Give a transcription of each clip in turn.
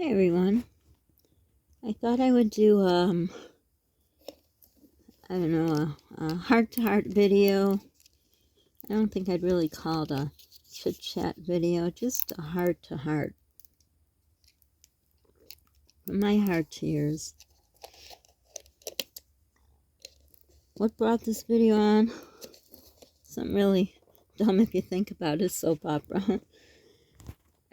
Hey everyone. I thought I would do I don't know, a heart-to-heart video. I don't think I'd really call it a chit-chat video, just a heart-to-heart. From my heart to yours. What brought this video on? Something really dumb if you think about it, soap opera.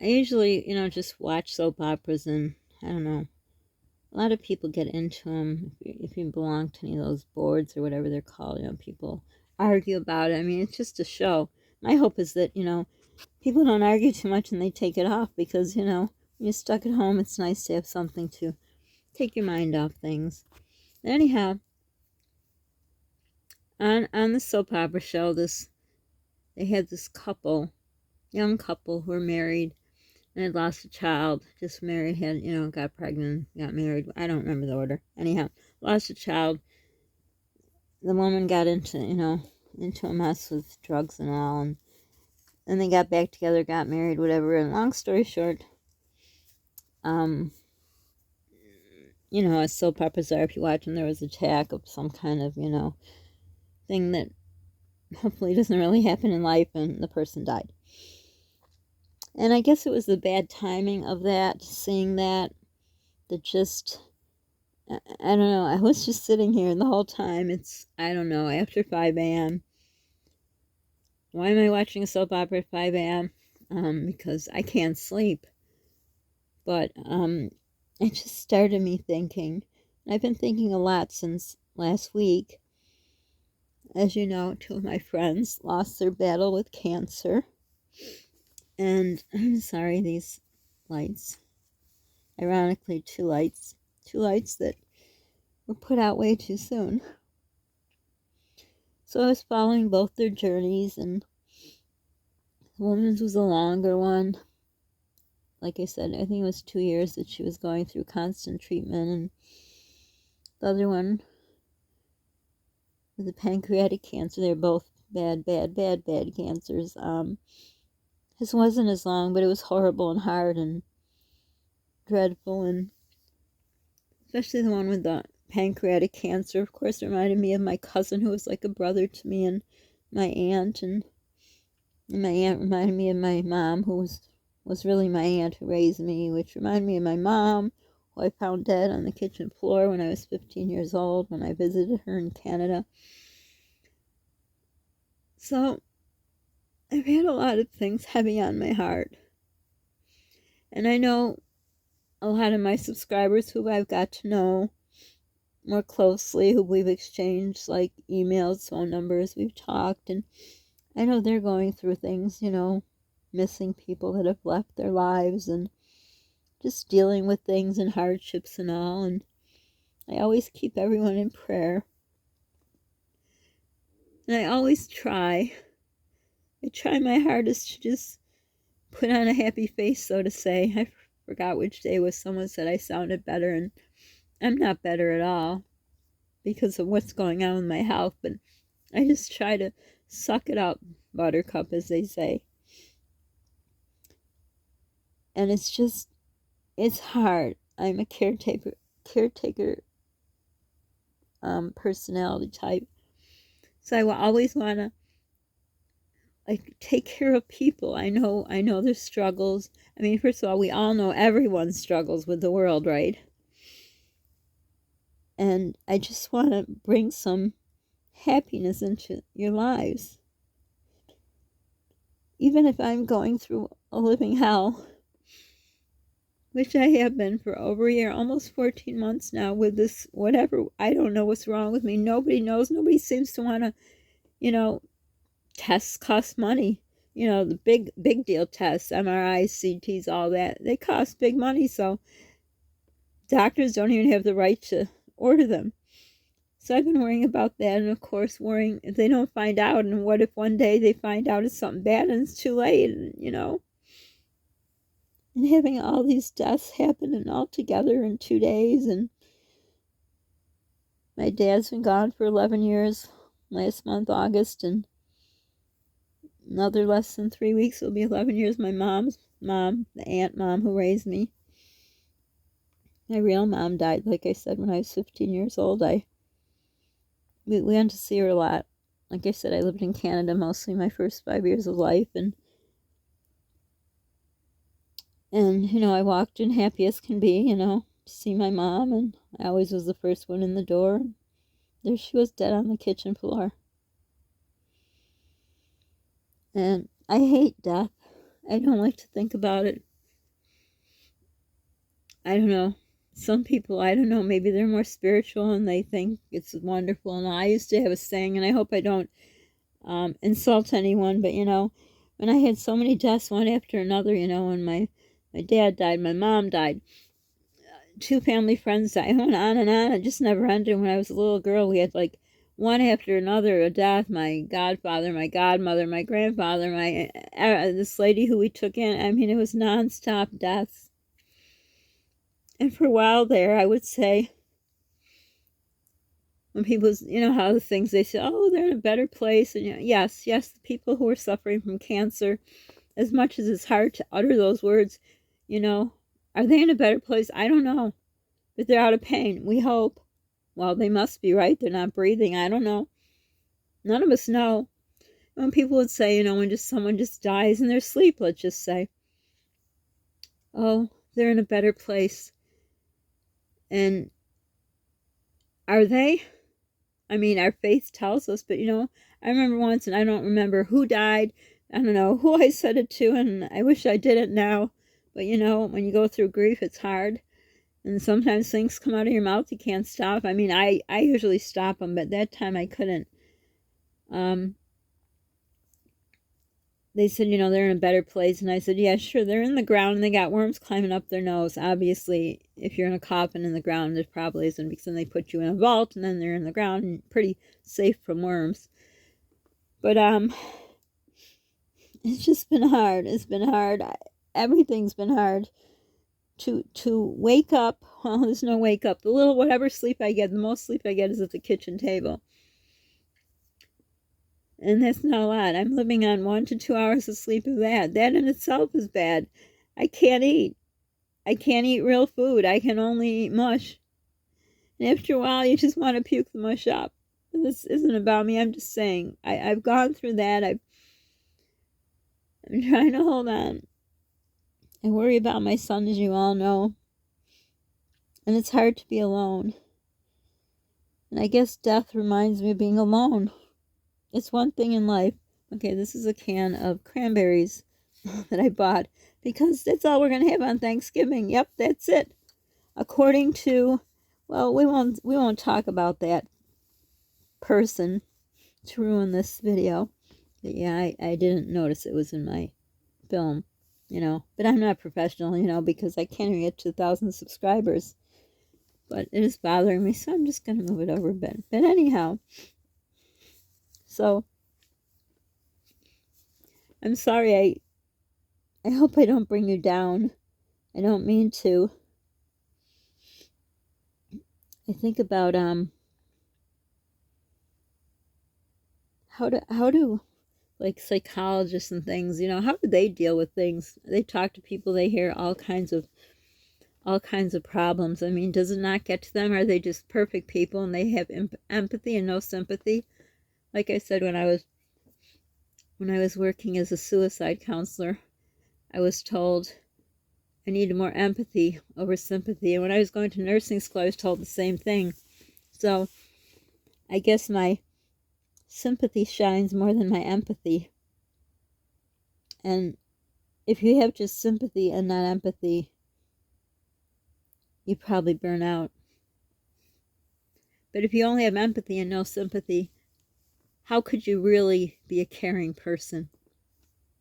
I usually, just watch soap operas and, I don't know, a lot of people get into them. If you belong to any of those boards or whatever they're called, people argue about it. I mean, it's just a show. My hope is that, people don't argue too much and they take it off because, when you're stuck at home, it's nice to have something to take your mind off things. Anyhow, on the soap opera show, they had this young couple who were married and had lost a child, just married, got pregnant, got married. I don't remember the order. Anyhow, lost a child. The woman got into a mess with drugs and all, and then they got back together, got married, whatever. And long story short, as soap operas are, if you watch them, there was an attack of some kind of, thing that hopefully doesn't really happen in life, and the person died. And I guess it was the bad timing of that, seeing that just, I don't know, I was just sitting here and the whole time, I don't know, after 5 a.m. Why am I watching a soap opera at 5 a.m.? Because I can't sleep. But it just started me thinking. I've been thinking a lot since last week. As you know, 2 of my friends lost their battle with cancer. And I'm sorry, these lights. Ironically, 2 lights. 2 lights that were put out way too soon. So I was following both their journeys, and the woman's was a longer one. Like I said, I think it was 2 years that she was going through constant treatment, and the other one with the pancreatic cancer. They're both bad cancers. His wasn't as long, but it was horrible and hard and dreadful, and especially the one with the pancreatic cancer, of course, reminded me of my cousin who was like a brother to me, and my aunt, and my aunt reminded me of my mom, who was really my aunt who raised me, which reminded me of my mom, who I found dead on the kitchen floor when I was 15 years old when I visited her in Canada. So I've had a lot of things heavy on my heart. And I know a lot of my subscribers who I've got to know more closely, who we've exchanged like emails, phone numbers, we've talked, and I know they're going through things, missing people that have left their lives and just dealing with things and hardships and all. And I always keep everyone in prayer. And I always try my hardest to just put on a happy face, so to say. I forgot which day was someone said I sounded better, and I'm not better at all because of what's going on with my health, but I just try to suck it up, buttercup, as they say. And it's hard. I'm a caretaker personality type. So I will always want to take care of people. I know there's struggles. I mean, first of all, we all know everyone struggles with the world, right? And I just want to bring some happiness into your lives. Even if I'm going through a living hell, which I have been for over a year, almost 14 months now with this, whatever, I don't know what's wrong with me. Nobody knows. Nobody seems to want to, tests cost money. The big deal tests, MRIs, CTs, all that, they cost big money. So doctors don't even have the right to order them. So I've been worrying about that, and of course worrying if they don't find out, and what if one day they find out it's something bad and it's too late, and having all these deaths happen and all together in 2 days. And my dad's been gone for 11 years, last month, August, and another less than 3 weeks will be 11 years. My mom's mom, the aunt mom who raised me, My real mom died, like I said, when I was 15 years old. We went to see her a lot. Like I said, I lived in Canada mostly my first 5 years of life, and I walked in happy as can be, to see my mom, and I always was the first one in the door. There she was, dead on the kitchen floor. And I hate death. I don't like to think about it. I don't know. Some people, I don't know, maybe they're more spiritual and they think it's wonderful. And I used to have a saying, and I hope I don't insult anyone, but when I had so many deaths one after another, when my dad died, my mom died, two family friends died, I went on and on. It just never ended. When I was a little girl, we had like one after another a death. My godfather, my godmother, my grandfather, my this lady who we took in. I mean, it was nonstop deaths. And for a while there, I would say, when people, how the things they say, oh, they're in a better place. And yes, the people who are suffering from cancer, as much as it's hard to utter those words, are they in a better place? I don't know. But they're out of pain. We hope. Well, they must be, right? They're not breathing. I don't know. None of us know. When people would say, when someone just dies in their sleep, let's just say, oh, they're in a better place. And are they? I mean, our faith tells us, but I remember once, and I don't remember who died. I don't know who I said it to, and I wish I didn't now. But when you go through grief, it's hard. And sometimes things come out of your mouth you can't stop. I mean, I usually stop them, but that time I couldn't. They said, they're in a better place. And I said, yeah, sure, they're in the ground and they got worms climbing up their nose. Obviously, if you're in a coffin in the ground, there probably isn't, because then they put you in a vault and then they're in the ground and pretty safe from worms. But it's just been hard. It's been hard. Everything's been hard. To wake up, well, there's no wake up. The little, whatever sleep I get, the most sleep I get is at the kitchen table. And that's not a lot. I'm living on 1 to 2 hours of sleep of that. That in itself is bad. I can't eat. I can't eat real food. I can only eat mush. And after a while, you just want to puke the mush up. And this isn't about me. I'm just saying. I've gone through that. I'm trying to hold on. I worry about my son, as you all know. And it's hard to be alone. And I guess death reminds me of being alone. It's one thing in life. Okay, this is a can of cranberries that I bought because that's all we're going to have on Thanksgiving. Yep, that's it. According to, well, we won't talk about that person to ruin this video. But yeah, I didn't notice it was in my film, But I'm not professional, because I can't even get to 1,000 subscribers. But it is bothering me, so I'm just going to move it over a bit. But anyhow, so I'm sorry. I hope I don't bring you down. I don't mean to. I think about how do like psychologists and things, how do they deal with things? They talk to people, they hear all kinds of problems. I mean, does it not get to them? Are they just perfect people and they have empathy and no sympathy? Like I said, when I was working as a suicide counselor, I was told I needed more empathy over sympathy. And when I was going to nursing school, I was told the same thing. So I guess my sympathy shines more than my empathy. And if you have just sympathy and not empathy, you probably burn out. But if you only have empathy and no sympathy, how could you really be a caring person?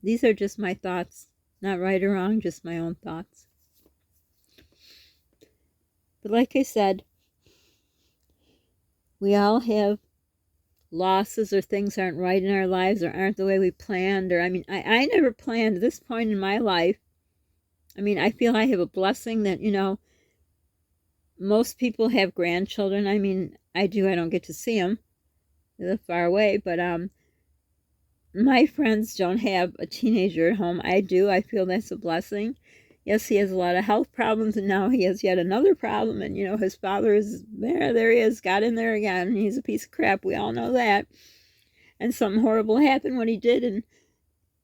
These are just my thoughts. Not right or wrong, just my own thoughts. But like I said, we all have losses or things aren't right in our lives or aren't the way we planned. Or, I never planned at this point in my life. I feel I have a blessing that, most people have grandchildren. I do. I don't get to see them. They live far away. But my friends don't have a teenager at home. I do. I feel that's a blessing. yes, he has a lot of health problems, and now he has yet another problem. And, his father is there he is, got in there again. He's a piece of crap. We all know that. And something horrible happened when he did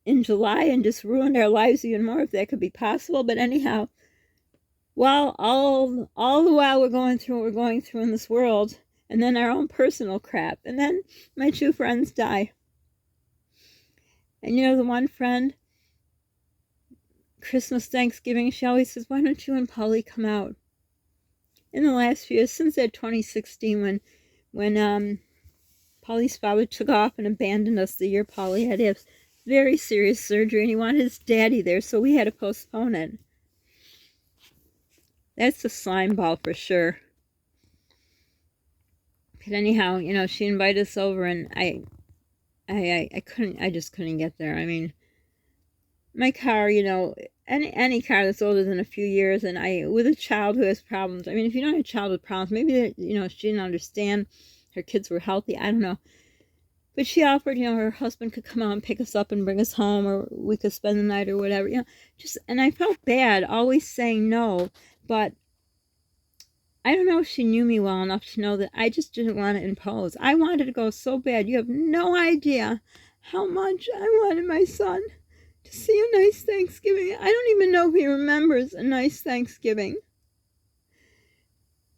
in July and just ruined our lives even more, if that could be possible. But anyhow, while all the while we're going through what we're going through in this world, and then our own personal crap, and then my two friends die. And the one friend, Christmas, Thanksgiving, she always says, why don't you and Polly come out? In the last few years, since that 2016, when Polly's father took off and abandoned us the year Polly had to have very serious surgery, and he wanted his daddy there, so we had to postpone it. That's a slime ball for sure. But anyhow, she invited us over, and I just couldn't get there. I mean, my car, any car that's older than a few years, and with a child who has problems. I mean, if you don't have a child with problems, maybe she didn't understand her kids were healthy. I don't know. But she offered, her husband could come out and pick us up and bring us home, or we could spend the night or whatever, and I felt bad always saying no, but I don't know if she knew me well enough to know that I just didn't want to impose. I wanted to go so bad. You have no idea how much I wanted my son to see a nice Thanksgiving. I don't even know if he remembers a nice Thanksgiving.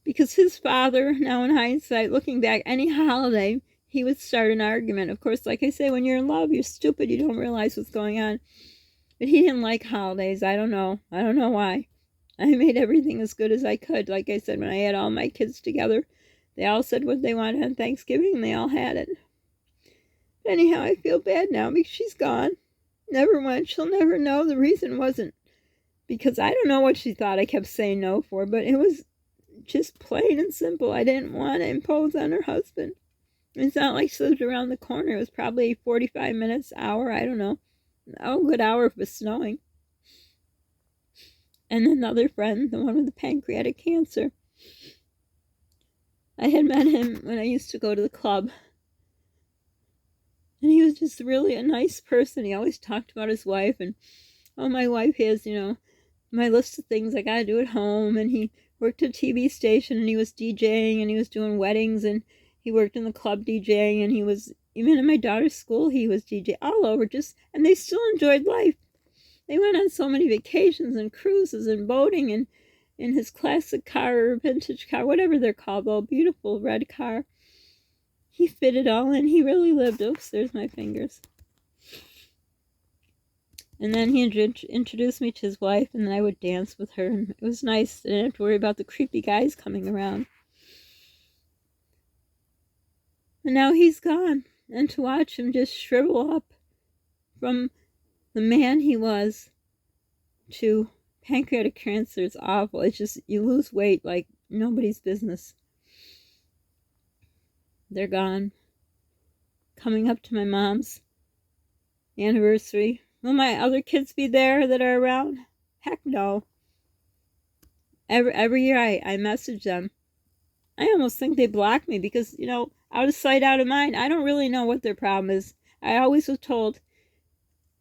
Because his father, now in hindsight, looking back, any holiday, he would start an argument. Of course, like I say, when you're in love, you're stupid. You don't realize what's going on. But he didn't like holidays. I don't know. I don't know why. I made everything as good as I could. Like I said, when I had all my kids together, they all said what they wanted on Thanksgiving, and they all had it. But anyhow, I feel bad now because she's gone. Never went. She'll never know. The reason wasn't because I don't know what she thought I kept saying no for, but it was just plain and simple. I didn't want to impose on her husband. It's not like she lived around the corner. It was probably 45 minutes, hour, I don't know. Oh, good hour if it was snowing. And another friend, the one with the pancreatic cancer. I had met him when I used to go to the club. And he was just really a nice person. He always talked about his wife. And, my wife has, my list of things I got to do at home. And he worked at a TV station, and he was DJing, and he was doing weddings, and he worked in the club DJing, and he was, even in my daughter's school, he was DJ all over, and they still enjoyed life. They went on so many vacations and cruises and boating, and in his classic car or vintage car, whatever they're called, the beautiful red car. He fit it all in. He really lived. Oops, there's my fingers. And then he introduced me to his wife, and then I would dance with her, and it was nice. I didn't have to worry about the creepy guys coming around. And now he's gone, and to watch him just shrivel up from the man he was to pancreatic cancer is awful. It's just, you lose weight like nobody's business. They're gone. Coming up to my mom's anniversary. Will my other kids be there that are around? Heck no. Every year I message them. I almost think they block me because, out of sight, out of mind. I don't really know what their problem is. I always was told,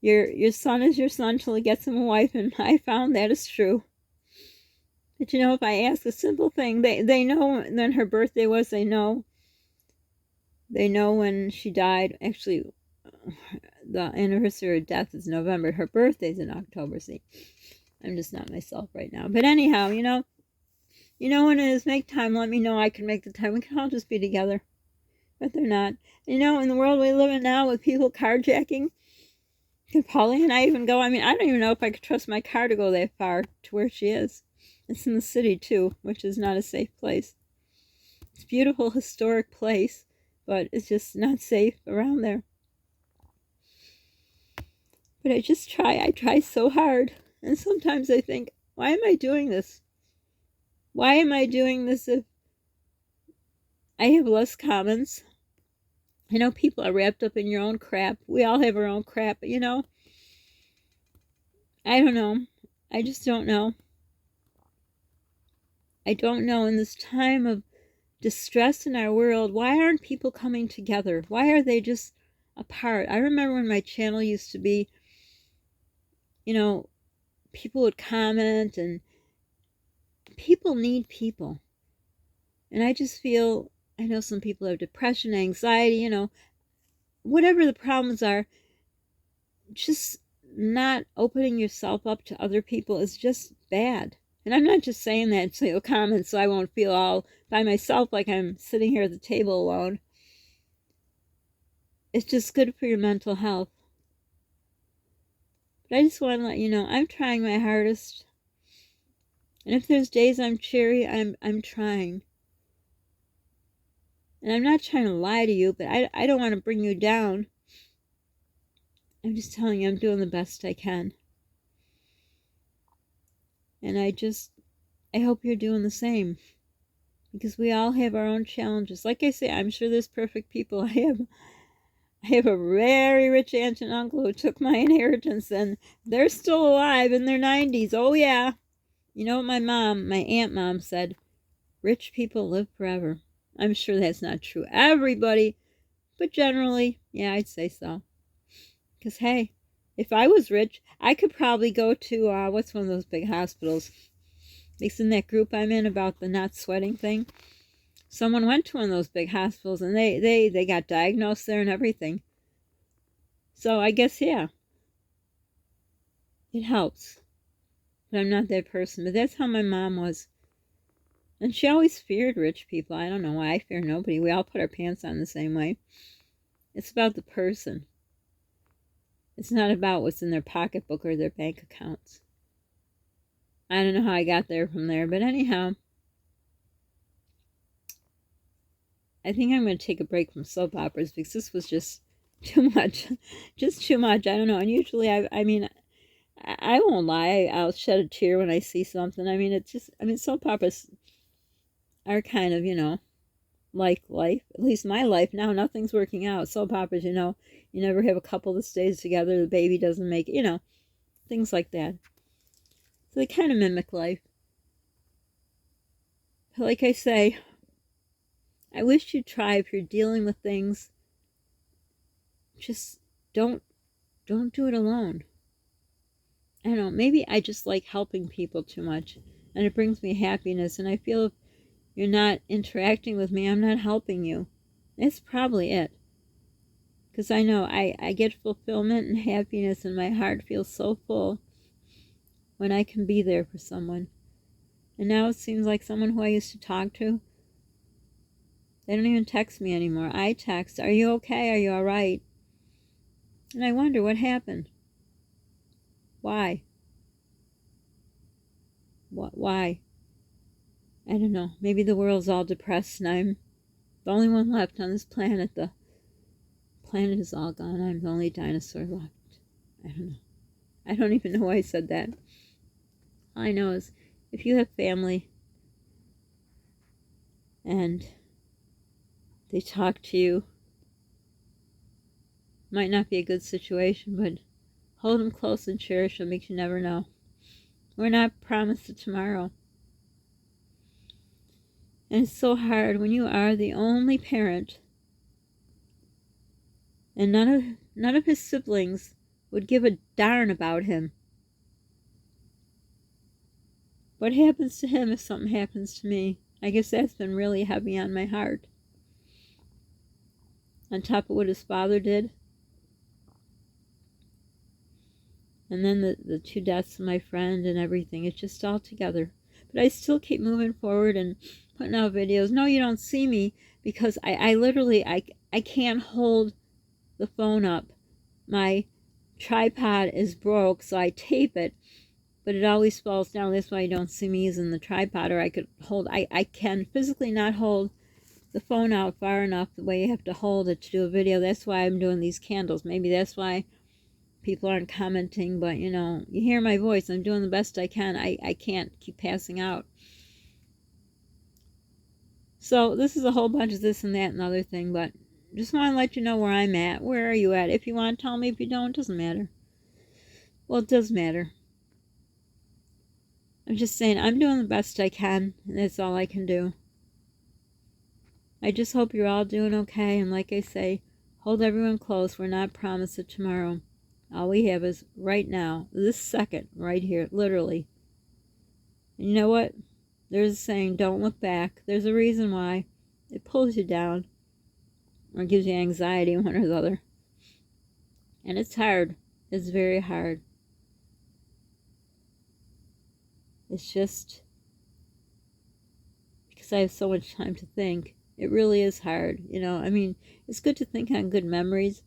your son is your son till he gets him a wife, and I found that is true. But if I ask a simple thing, they know when her birthday was. They know when she died. Actually, the anniversary of death is November. Her birthday's in October. See, I'm just not myself right now. But anyhow, when it is, make time. Let me know. I can make the time. We can all just be together. But they're not. In the world we live in now with people carjacking, could Polly and I even go? I mean, I don't even know if I could trust my car to go that far to where she is. It's in the city, too, which is not a safe place. It's a beautiful, historic place, but it's just not safe around there. But I try so hard. And sometimes I think, why am I doing this? Why am I doing this if I have less comments? I know people are wrapped up in your own crap. We all have our own crap, but I don't know. I just don't know. I don't know. In this time of distress in our world, why aren't people coming together? Why are they just apart? I remember when my channel used to be, people would comment, and people need people. And I just feel, I know some people have depression, anxiety, you know, whatever the problems are, just not opening yourself up to other people is just bad. And I'm not just saying that so you'll comment so I won't feel all by myself like I'm sitting here at the table alone. It's just good for your mental health. But I just want to let you know I'm trying my hardest. And if there's days I'm cheery, I'm trying. And I'm not trying to lie to you, but I don't want to bring you down. I'm just telling you I'm doing the best I can. And I hope you're doing the same. Because we all have our own challenges. Like I say, I'm sure there's perfect people. I have a very rich aunt and uncle who took my inheritance, and they're still alive in their 90s. Oh, yeah. You know what my aunt mom said? Rich people live forever. I'm sure that's not true everybody, but generally, yeah, I'd say so. Because, hey, if I was rich, I could probably go to, what's one of those big hospitals? It's in that group I'm in about the not sweating thing. Someone went to one of those big hospitals, and they got diagnosed there and everything. So I guess, yeah, it helps. But I'm not that person. But that's how my mom was. And she always feared rich people. I don't know why. I fear nobody. We all put our pants on the same way. It's about the person. It's not about what's in their pocketbook or their bank accounts. I don't know how I got there from there. But anyhow, I think I'm going to take a break from soap operas because this was just too much. Just too much. I don't know. And usually, I mean, I won't lie. I'll shed a tear when I see something. I mean, it's just, I mean, soap operas are kind of, you know, like life. At least my life now, nothing's working out. Soap operas, you know, you never have a couple that stays together. The baby doesn't make it, you know, things like that. So they kind of mimic life. But like I say, I wish you'd try if you're dealing with things. Just don't do it alone. I don't know, maybe I just like helping people too much, and it brings me happiness, and I feel if you're not interacting with me, I'm not helping you. That's probably it. Because I know I get fulfillment and happiness, and my heart feels so full when I can be there for someone. And now it seems like someone who I used to talk to, they don't even text me anymore. I text, are you okay? Are you all right? And I wonder what happened. Why? Why? I don't know. Maybe the world's all depressed and I'm the only one left on this planet. The planet is all gone. I'm the only dinosaur left. I don't know. I don't even know why I said that. All I know is if you have family and they talk to you, might not be a good situation, but hold them close and cherish them because you never know. We're not promised a tomorrow. And it's so hard when you are the only parent and none of his siblings would give a darn about him. What happens to him if something happens to me? I guess that's been really heavy on my heart. On top of what his father did. And then the two deaths of my friend and everything. It's just all together. But I still keep moving forward and putting out videos. No, you don't see me because I literally, I can't hold the phone up. My tripod is broke, so I tape it. But it always falls down. That's why you don't see me using the tripod. Or I could hold, I can physically not hold the phone out far enough the way you have to hold it to do a video. That's why I'm doing these candles. Maybe that's why people aren't commenting, but you know, you hear my voice. I'm doing the best I can. I can't keep passing out. So this is a whole bunch of this and that and other thing, but just want to let you know where I'm at. Where are you at? If you want to tell me, if you don't, it doesn't matter. Well, it does matter. I'm just saying I'm doing the best I can, and that's all I can do. I just hope you're all doing okay, and like I say, hold everyone close. We're not promised a tomorrow. All we have is right now, this second, right here, literally. And you know what? There's a saying, don't look back. There's a reason why. It pulls you down or gives you anxiety, one or the other. And it's hard. It's very hard. It's just because I have so much time to think. It really is hard. You know, I mean, it's good to think on good memories.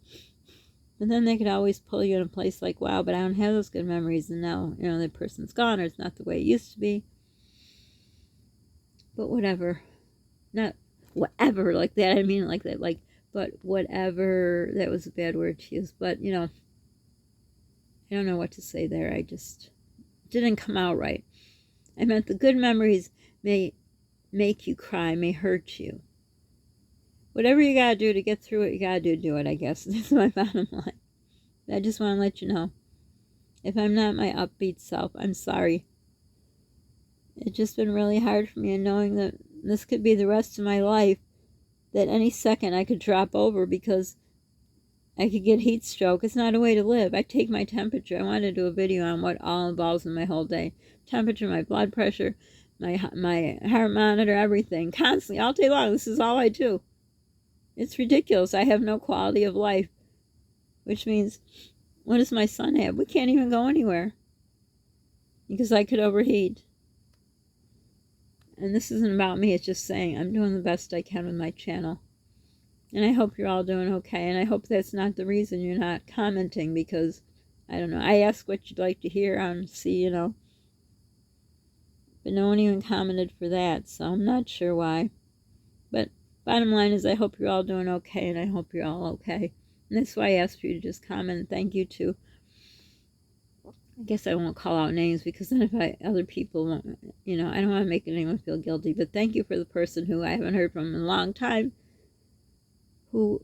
But then they could always pull you in a place like, wow, but I don't have those good memories. And now, you know, that person's gone or it's not the way it used to be. But whatever. Not whatever like that. I mean like that. Like, but whatever. That was a bad word to use. But, you know, I don't know what to say there. I just didn't come out right. I meant the good memories may make you cry, may hurt you. Whatever you gotta do to get through it, you gotta do it, I guess. That's my bottom line. I just want to let you know. If I'm not my upbeat self, I'm sorry. It's just been really hard for me, and knowing that this could be the rest of my life, that any second I could drop over because I could get heat stroke. It's not a way to live. I take my temperature. I want to do a video on what all involves in my whole day. Temperature, my blood pressure, my heart monitor, everything. Constantly, all day long. This is all I do. It's ridiculous. I have no quality of life. Which means, what does my son have? We can't even go anywhere. Because I could overheat. And this isn't about me. It's just saying I'm doing the best I can with my channel. And I hope you're all doing okay. And I hope that's not the reason you're not commenting. Because, I don't know. I ask what you'd like to hear on see, you know. But no one even commented for that. So I'm not sure why. But bottom line is I hope you're all doing okay. And I hope you're all okay. And that's why I asked for you to just comment. And thank you to, I guess I won't call out names because then if other people won't, you know, I don't want to make anyone feel guilty. But thank you for the person who I haven't heard from in a long time, who,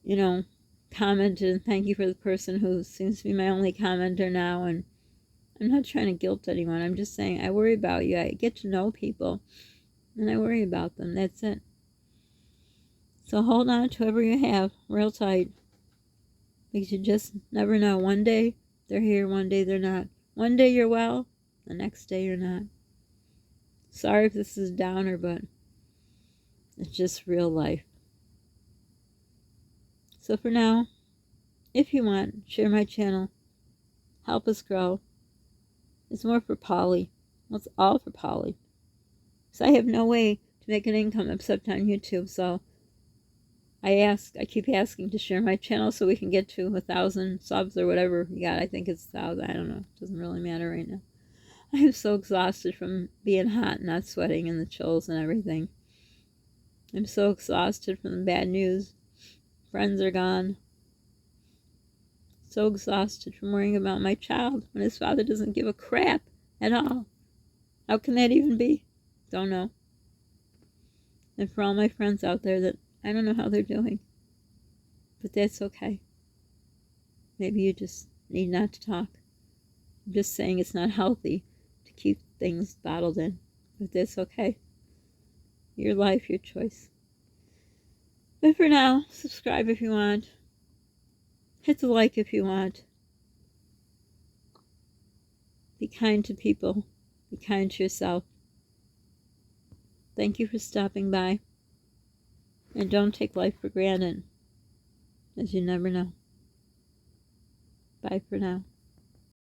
you know, commented. And thank you for the person who seems to be my only commenter now. And I'm not trying to guilt anyone. I'm just saying I worry about you. I get to know people and I worry about them. That's it. So hold on to whoever you have real tight. Because you just never know. One day they're here, one day they're not. One day you're well, the next day you're not. Sorry if this is a downer, but it's just real life. So for now, if you want, share my channel. Help us grow. It's more for Polly. Well, it's all for Polly. So I have no way to make an income except on YouTube, so I keep asking to share my channel so we can get to 1,000 subs or whatever you got. I think it's 1,000. I don't know. It doesn't really matter right now. I am so exhausted from being hot and not sweating and the chills and everything. I'm so exhausted from the bad news. Friends are gone. So exhausted from worrying about my child when his father doesn't give a crap at all. How can that even be? Don't know. And for all my friends out there that I don't know how they're doing. But that's okay. Maybe you just need not to talk. I'm just saying it's not healthy to keep things bottled in. But that's okay. Your life, your choice. But for now, subscribe if you want. Hit the like if you want. Be kind to people. Be kind to yourself. Thank you for stopping by. And don't take life for granted, as you never know. Bye for now.